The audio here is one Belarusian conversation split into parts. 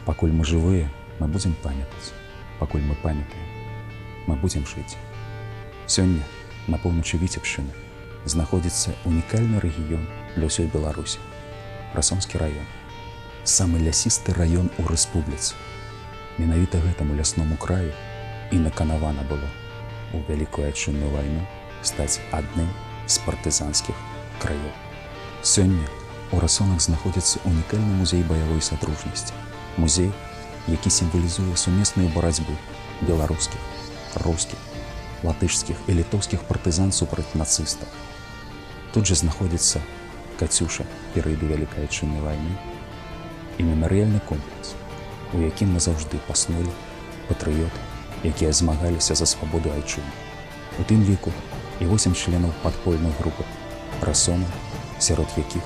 Пакуль мы жывыя, мы будзем памятаць. Пакуль мы памятаем, мы будзем жыць. Сёння на поўначы Віцебшчыны знаходзіцца унікальны рэгіён для ўсёй Беларусі – Расонскі раён. Самы лясісты раён у рэспубліцы. Менавіта гэтаму лясному краю і наканавана было у Вялікую Айчынную вайну стаць адным з партызанскіх краёў. Сёння у Расонах знаходзіцца унікальны музей баявой садружнасці. Музей, які сімвалізуе сумесную барацьбу беларускіх, рускіх, латышскіх і літоўскіх партызан супраць нацыстаў. Тут жа знаходзіцца Кацюша перыяду Вялікай Айчыннай вайны і мемарыяльны комплекс, у якім назаўжды паснулі патрыёты, якія змагаліся за свабоду Айчыны. У тым ліку і 8 членаў падпольнай групы расонаў, сярод якіх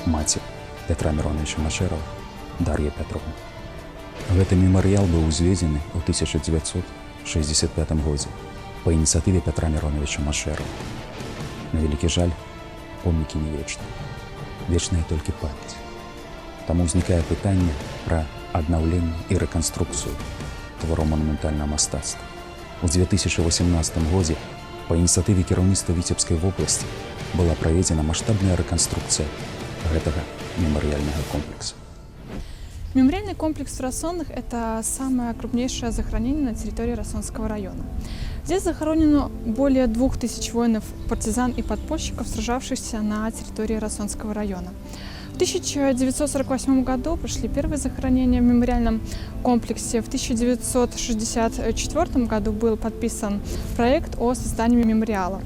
маці Пятра Міроновича Машэрава Дар'я Пятровна. Гэты мемарыял быў узведзены ў 1965 годзе па ініцыятыве Пятра Міроновича Машэрава. На вялікі жаль, помнікі не вечныя. Вечная толькі памяць. Таму ўзнікае пытанне пра аднаўленне і рэканструкцыю твораў манументальнага мастацтва. У 2018 годзе па ініцыятыве кіраўніцтва Віцебскай вобласці была праведзена маштабная рэканструкцыя гэтага мемарыяльнага комплексу. Мемориальный комплекс в Рассонах – это самое крупнейшее захоронение на территории Рассонского района. Здесь захоронено более 2000 воинов, партизан и подпольщиков, сражавшихся на территории Рассонского района. В 1948 году прошли первые захоронения в мемориальном комплексе. В 1964 году был подписан проект о создании мемориала.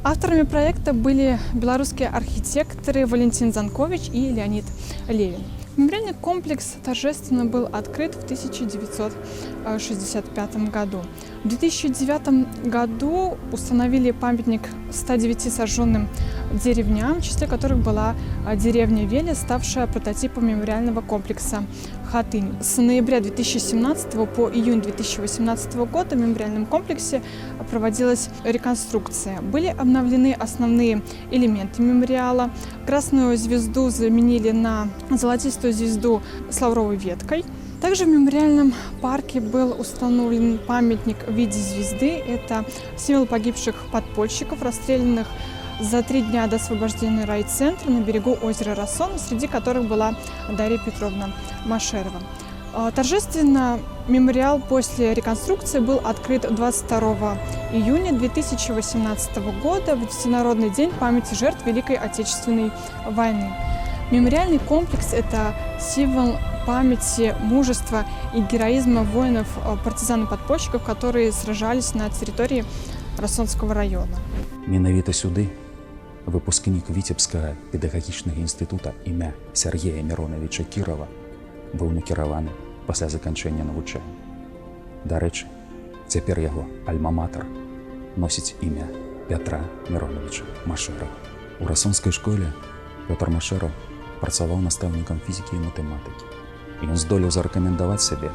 Авторами проекта были белорусские архитекторы Валентин Занкович и Леонид Левин. Мемориальный комплекс торжественно был открыт в 1965 году. В 2009 году установили памятник 109 сожженным деревням, в числе которых была деревня Веля, ставшая прототипом мемориального комплекса Хатынь. С ноября 2017 по июнь 2018 года в мемориальном комплексе проводилась реконструкция. Были обновлены основные элементы мемориала. Красную звезду заменили на золотистую звезду с лавровой веткой. Также в мемориальном парке был установлен памятник в виде звезды. Это символ погибших подпольщиков, расстрелянных за 3 дня до освобождения райцентра на берегу озера Рассон, среди которых была Дарья Петровна Машэрова. Торжественно мемориал после реконструкции был открыт 22 июня 2018 года в Всенародный день памяти жертв Великой Отечественной войны. Мемориальный комплекс – это символ памяти, мужества и героизма воинов, партизан и подпольщиков, которые сражались на территории Рассонского района. Менавіта сюды выпускнік Віцебскага педагагічнага інстытута імя Сергея Міроновича Кірова быў накіраваны пасля заканчэння навучання. Дарэчы, цяпер яго альма-матэр носіць імя Пятра Міроновича Машэрава. У Рассонскай школе Пётр Машэраў працаваў настаўнікам фізікі і матэматыкі. І ён здолеў зарэкамендаваць сябе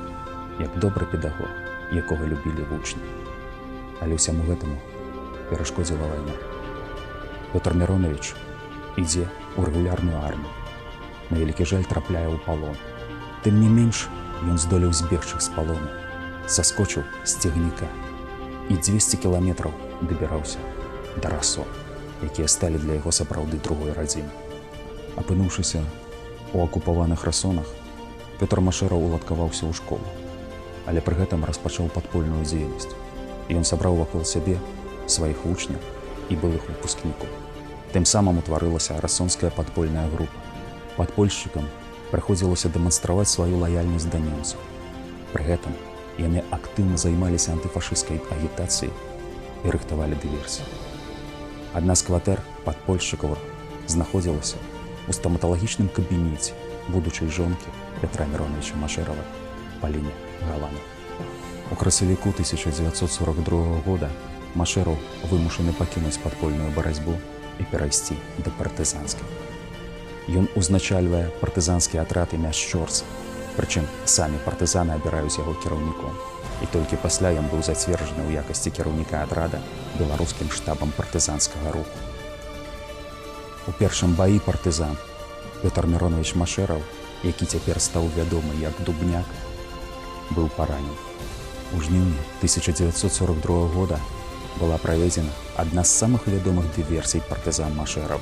як добры педагог, якога любілі вучні. Але ўсяму гэтаму перашкодзіла вайна. Пётр Міронович ідзе ў рэгулярную армію. На вялікі жаль трапляе ў палон. Тым не менш, ён здолеў збегчы з палону, саскочыў з цягніка і 200 кіламетраў дабіраўся да Расон, якія сталі для яго сапраўды другой радзімай. Апынуўшыся ў акупаваных Рассонах, Пётр Машэраў уладкаваўся ў школу, але пры гэтым распачаў падпольную дзейнасць. Ён сабраў вакол сябе сваіх вучняў і былых выпускнікаў. Тым самым утварылася рассонская падпольная група. Падпольшчыкам прыходзілася дэманстраваць сваю лаяльнасць да немцаў. Пры гэтым яны актыўна займаліся антыфашысцкай агітацыяй і рыхтавалі дыверсіі. Адна з кватэр падпольшчыкаў знаходзілася у стаматалагічным кабінеце будучай жонкі Пятра Міроновича Машэрава Паліне Галанавай. У красавіку 1942 года Машэраў вымушаны пакінуць падпольную барацьбу і перайсці да партызанскай. Ён узначальвае партызанскі атрад імя Шчорца, прычым самі партызаны абіраюць яго кіраўніком, і толькі пасля ён быў зацверджаны ў якасці кіраўніка атрада беларускім штабам партызанскага руху. У першым баі партызан Пётр Міронович Машэраў, які цяпер стаў вядомы як Дубняк, быў паранен. У жніўні 1942 года была праведзена адна з самых вядомых дыверсій партызан-машэраў.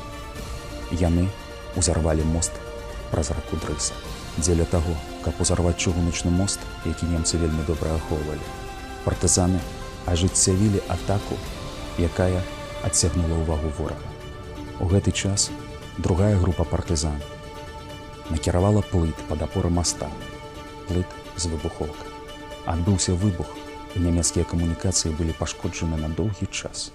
Яны узарвалі мост праз раку Дрыса. Дзеля таго, каб узарваць чыгуначны мост, які немцы вельмі добра ахоўвалі, партызаны ажыццявілі атаку, якая адцягнула ўвагу ворага. У гэты час другая група партызан накіравала плыт пад апоры моста, плыт з выбухоўкай. Адбыўся выбух, і нямецкія камунікацыі былі пашкоджаны на доўгі час.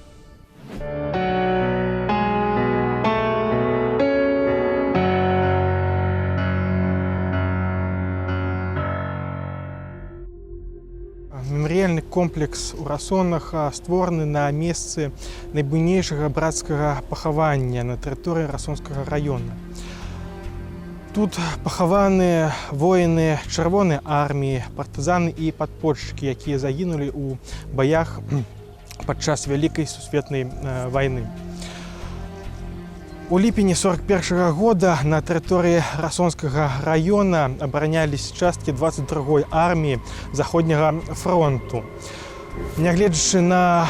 Мемарыяльны комплекс у Расонах створаны на месцы найбуйнейшага брацкага пахавання на тэрыторыі Расонскага раёна. Тут пахаваны воіны Чырвонай арміі, партызаны і падпольшчыкі, якія загінулі ў баях падчас Вялікай сусветнай вайны. У ліпені 1941 года на тэрыторыі Расонскага раёна абаранялись часткі 22-й арміі Заходняга фронту. Нягледзячы на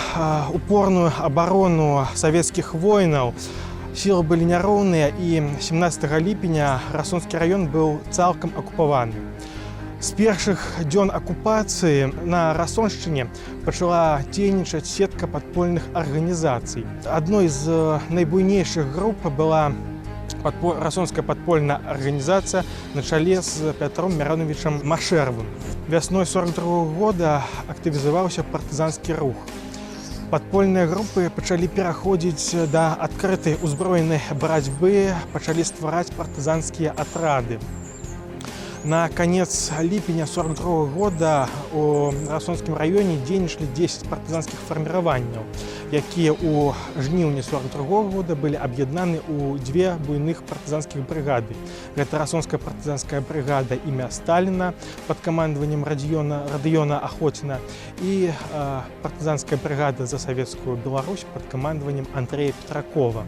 упорную абарону савецкіх воінаў, сілы былі няроўныя, і 17 ліпеня Расонскі раён быў цалкам акупаваны. З першых дзён акупацыі на Расоншчыне пачала дзейнічаць сетка падпольных арганізацый. Адной з найбуйнейшых груп была Расонская падпольная арганізацыя на чале з Пятром Мироновичем Машэровым. Вясной 1942 года актывізаваўся партызанскі рух. Падпольныя групы пачалі пераходзіць да адкрытай узброенай барацьбы, пачалі ствараць партызанскія атрады. На канец ліпеня 1942 года у Расонскім раёне дзейнічалі 10 партызанскіх фарміраванняў, якія ў жніўні 1942 года былі аб'яднаны ў две буйных партызанскіх брыгады. Гэта Расонская партызанская брыгада імя Сталіна пад камандаваннем Радыёна Ахоціна і партызанская брыгада за савецкую Беларусь пад камандаваннем Андрэя Петракова.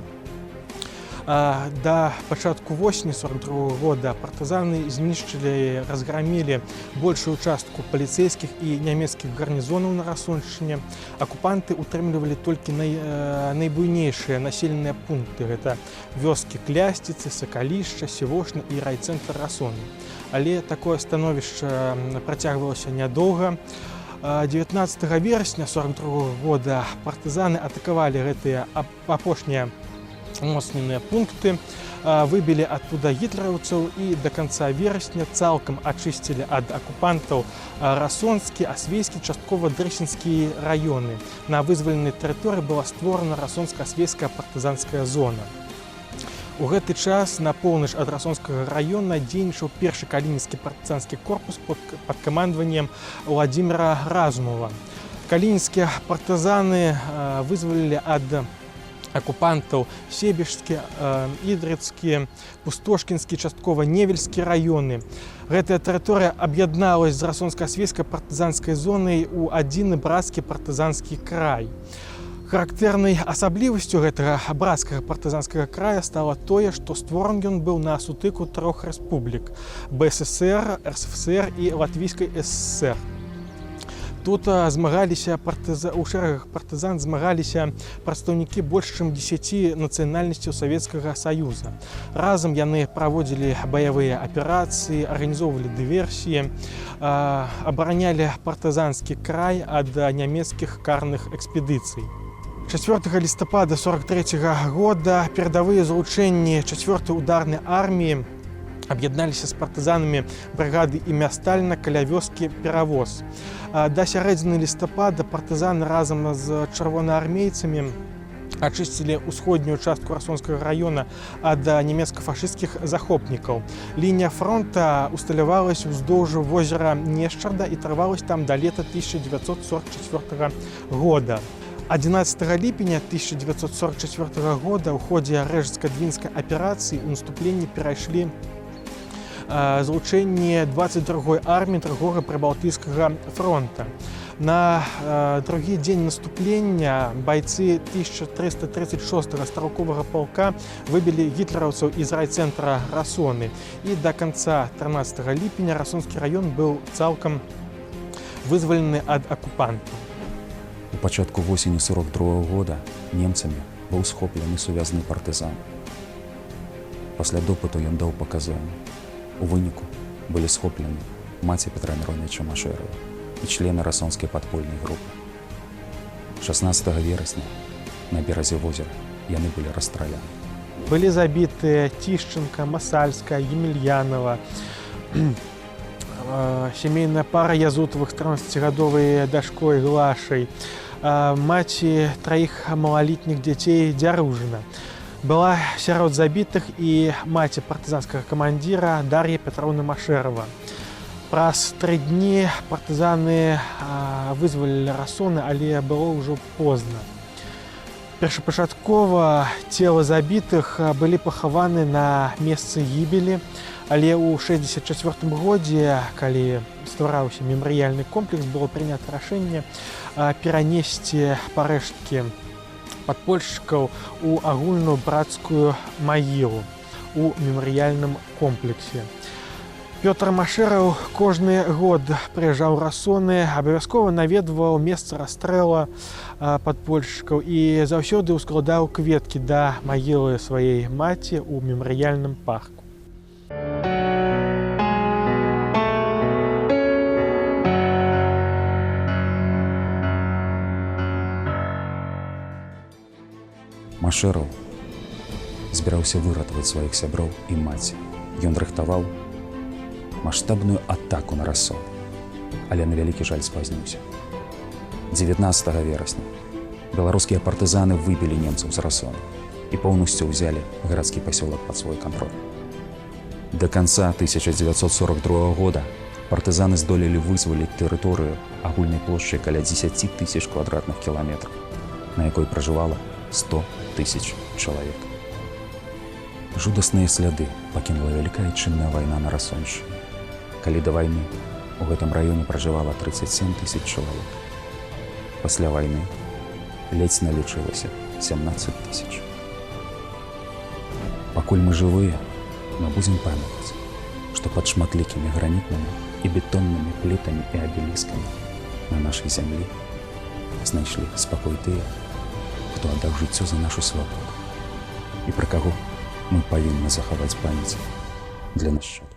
Да пачатку восені 1942 года партызаны знішчылі, разграмілі большую частку паліцэйскіх і нямецкіх гарнізонаў на Расоншчыне. Акупанты утрымлівалі толькі найбуйнейшыя населеныя пункты. Гэта вёскі Клясціцы, Сакалішча, Сівошна і райцэнтр Расоны. Але такое становішча працягвалася нядоўга. 19 верасня 1942 года партызаны атакавалі гэтыя апошнія моцненыя пункты, выбілі адтуда гітлераўцаў і да канца верасня цалкам ачысцілі ад акупантаў Расонскі, Асвейскі, часткова Дрысінскі раёны. На вызваленай тэрыторыі была створана Расонска-Асвейская партызанская зона. У гэты час на поўнач ад Расонскага раёна дзейнічаў першы калінінскі партызанскі корпус пад камандаваннем Владзіміра Разумова. Калінінскія партызаны вызвалілі ад акупантаў Себежскі, Ідрыцкі, Пустошкінскі, часткова Невельскі раёны. Гэтая тэрыторыя аб'ядналась з Расонска-Асвейскай партызанскай зонай у адзіны брацкі партызанскі край. Характэрнай асаблівасцю гэтага брацкага партызанскага края стала тое, што створан ён быў на сутыку трох рэспублік – БССР, РСФСР і Латвійскай ССР. Тут змагаліся у шэрагах партызан змагаліся прадстаўнікі больш чым 10 нацыянальнасцяў Савецкага Саюза. Разам яны праводзілі баявыя аперацыі, арганізоўвалі дыверсіі, абаранялі партызанскі край ад нямецкіх карных экспедыцый. 4 лістапада 1943 года перадавыя злучэнні 4-й ударнай арміі аб'ядналіся з партызанамі брыгады імя Сталіна каля вёскі Перавоз. Да сярэдзіны лістапада партызаны разам з чырвонаармейцамі ачысцілі ўсходнюю частку Расонскага раёна ад нямецка-фашысцкіх захопнікаў. Лінія фронта усталявалась уздоўж возера Нешчарда і трывалась там да лета 1944 года. 11 ліпеня 1944 года ў ходзе рэжецка-двінскай аперацыі ў наступленні перайшлі злучэнне 22-й арміі Другога прыбалтыйскага фронта. На другі дзень наступлення байцы 1336-го стралковага палка выбілі гітлераўцаў з райцэнтра Расоны. І да канца 13 ліпеня Расонскі раён быў цалкам вызвалены ад акупантаў. У пачатку восені 42 года немцамі быў схоплены сувязны партызан. Пасля допыту ён даў паказанні. У выніку былі схоплены маці Петра Міроновича Машэрава і члены расонскай падпольнай групы. 16 верасня на беразе возера яны былі расстраляны. Былі забіты Тішченка, Масальская, Емельянова, сямейная пара Язутавых з 13-гадовай дачкой Глашай, маці траіх малалетніх дзяцей Дзяружына. Была сярод забітых і маці партызанскага камандзіра Дар'я Петровна Машэрава. Праз 3 дні партызаны вызвалілі Расоны, але было ўжо позна. Першапачаткова целы забітых былі пахаваны на месцы гібелі, але ў 1964 годзе, калі ствараўся мемарыяльны комплекс, было прынята рашэнне перанесці парэшткі падпольшчыкаў у агульную брацкую магілу у мемарыяльным комплексе. Пётр Машэраў кожны год прыязджаў Расоны, абавязкова наведваў месца расстрэла падпольшчыкаў і заўсёды ўскладаў кветкі да магілы сваёй маці ў мемарыяльным парку. Машэраў збіраўся выратаваць сваіх сяброў і маці. Ён рыхтаваў маштабную атаку на Расон, але на вялікі жаль спазніўся. 19 верасня беларускія партызаны выбілі немцаў з Расона і поўнасцю ўзялі гарадскі пасёлак пад свой кантроль. Да канца 1942 года партызаны здолелі вызваліць тэрыторыю агульнай плошчай каля 10 000 квадратных кіламетраў, на якой пражывала 100 000 чалавек. Жудасныя сляды пакінула вялікая чымная вайна на Расоншчыне. Калі да вайны у гэтым раёне пражывала 37 000 чалавек. Пасля вайны ледзь налічылася 17 000. Пакуль мы жывыя, мы будзем памятаць, што пад шматлікімі гранітнымі і бетоннымі плітамі і абеліскамі на нашай зямлі знайшлі спакой тыя, хто аддаў жыццё за нашу свабоду і пра каго мы павінны захаваць памяць для нашчадкаў.